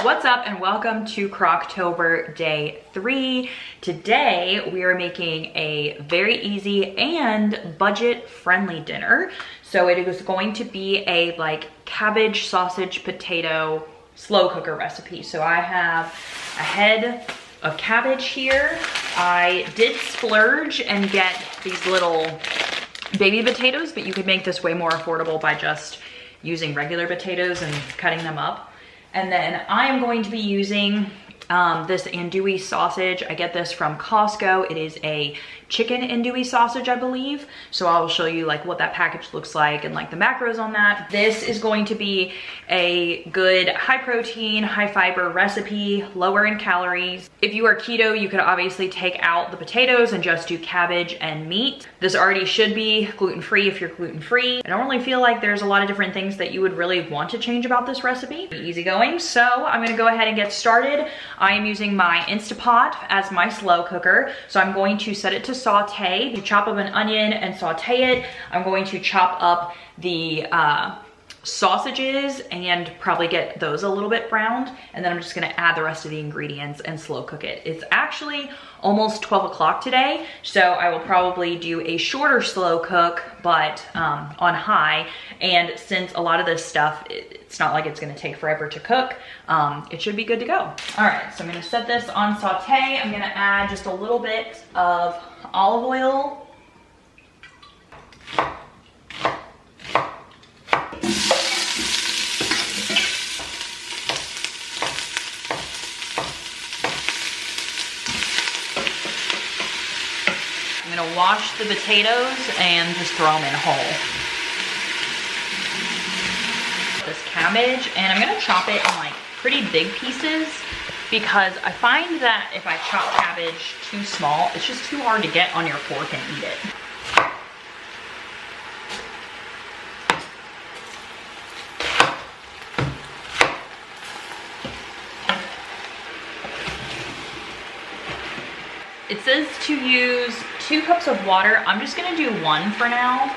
What's up and welcome to Crocktober day 3. Today we are making a very easy and budget friendly dinner. So it is going to be a cabbage, sausage, potato, slow cooker recipe. So I have a head of cabbage here. I did splurge and get these little baby potatoes, but you could make this way more affordable by just using regular potatoes and cutting them up. And then I am going to be using this andouille sausage. I get this from Costco. It is a chicken andouille sausage, I believe. So I'll show you what that package looks like and the macros on that. This is going to be a good high protein, high fiber recipe, lower in calories. If you are keto, you could obviously take out the potatoes and just do cabbage and meat. This already should be gluten-free if you're gluten-free. I don't really feel like there's a lot of different things that you would really want to change about this recipe. Easy going. So I'm gonna go ahead and get started. I am using my Instant Pot as my slow cooker. So I'm going to set it to saute. You chop up an onion and saute it. I'm going to chop up the sausages and probably get those a little bit browned, and then I'm just gonna add the rest of the ingredients and slow cook it. It's actually almost 12 o'clock today, so I will probably do a shorter slow cook, but on high. And since a lot of this stuff, it's not like it's gonna take forever to cook, it should be good to go. All right, so I'm gonna set this on saute. I'm gonna add just a little bit of olive oil. I'm gonna wash the potatoes and just throw them in whole. This cabbage, and I'm gonna chop it in pretty big pieces, because I find that if I chop cabbage too small, it's just too hard to get on your fork and eat it. It says to use 2 cups of water. I'm just gonna do 1 for now,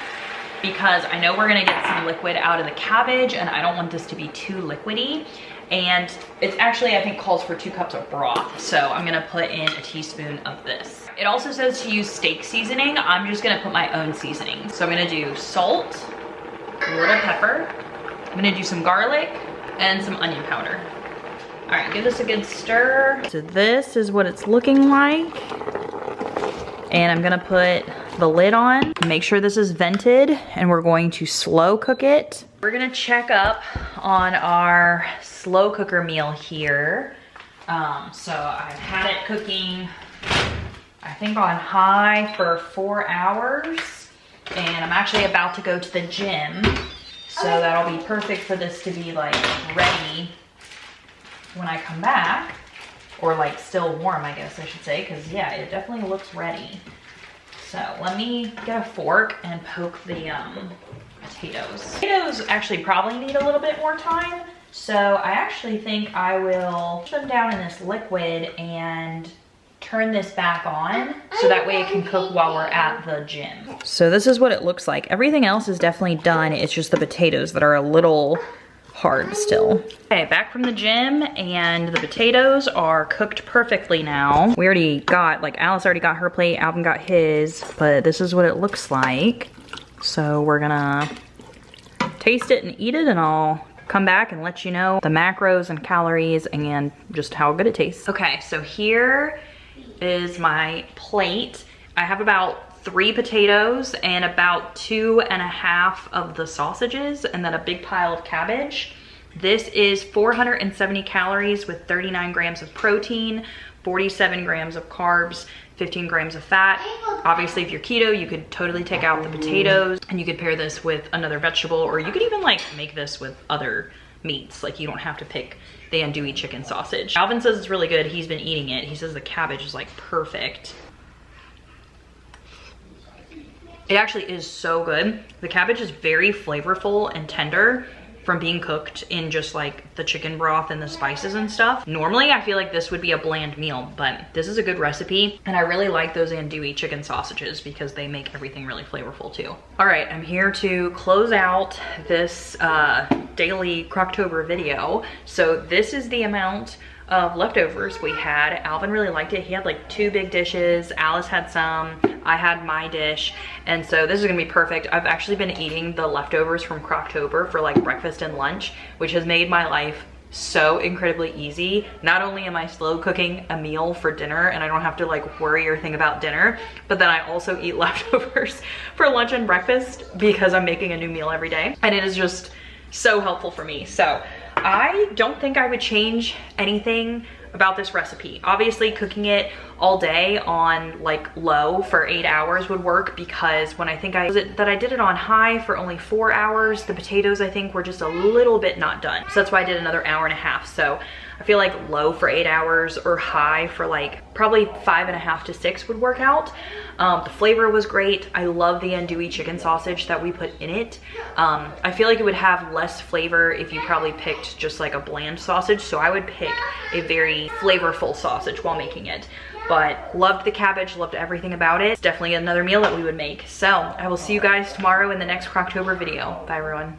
because I know we're gonna get some liquid out of the cabbage and I don't want this to be too liquidy. And it's actually, I think, calls for 2 cups of broth. So I'm gonna put in a teaspoon of this. It also says to use steak seasoning. I'm just gonna put my own seasoning. So I'm gonna do salt, a little pepper. I'm gonna do some garlic and some onion powder. All right, give this a good stir. So this is what it's looking like. And I'm gonna put the lid on. Make sure this is vented, and we're going to slow cook it. We're gonna check up on our slow cooker meal here. So I've had it cooking, I think on high for 4 hours. And I'm actually about to go to the gym. So that'll be perfect for this to be ready when I come back, or still warm, I guess I should say, because yeah, it definitely looks ready. So let me get a fork and poke the potatoes. Potatoes actually probably need a little bit more time, so I actually think I will push them down in this liquid and turn this back on, so that way it can cook while we're at the gym. So this is what it looks like. Everything else is definitely done. It's just the potatoes that are a little hard still. Okay, back from the gym, and the potatoes are cooked perfectly now. We already got, Alice already got her plate, Alvin got his, but this is what it looks like. So we're gonna taste it and eat it, and I'll come back and let you know the macros and calories and just how good it tastes. Okay, so here is my plate. I have about 3 potatoes and about 2.5 of the sausages, and then a big pile of cabbage. This is 470 calories with 39 grams of protein, 47 grams of carbs, 15 grams of fat. Obviously, if you're keto, you could totally take out the potatoes, and you could pair this with another vegetable, or you could even make this with other meats. You don't have to pick the andouille chicken sausage. Alvin says it's really good. He's been eating it. He says the cabbage is perfect. It actually is so good. The cabbage is very flavorful and tender, from being cooked in just like the chicken broth and the spices and stuff. Normally I feel like this would be a bland meal, but this is a good recipe, and I really like those andouille chicken sausages because they make everything really flavorful too. All right, I'm here to close out this daily Crocktober video. So this is the amount of leftovers we had. Alvin really liked it. He had like 2 big dishes. Alice had some. I had my dish. And so this is gonna be perfect. I've actually been eating the leftovers from Crocktober for like breakfast and lunch, which has made my life so incredibly easy. Not only am I slow cooking a meal for dinner and I don't have to like worry or think about dinner, but then I also eat leftovers for lunch and breakfast because I'm making a new meal every day. And it is just so helpful for me. So I don't think I would change anything about this recipe. Obviously cooking it all day on like low for 8 hours would work, because when I think I did it on high for only 4 hours, the potatoes I think were just a little bit not done. So that's why I did another 1.5 hours. So I feel like low for 8 hours or high for like probably 5.5 to 6 would work out. The flavor was great. I love the andouille chicken sausage that we put in it. I feel like it would have less flavor if you probably picked just like a bland sausage. So I would pick a very flavorful sausage while making it. But loved the cabbage, loved everything about it. It's definitely another meal that we would make. So I will see you guys tomorrow in the next Crocktober video. Bye everyone.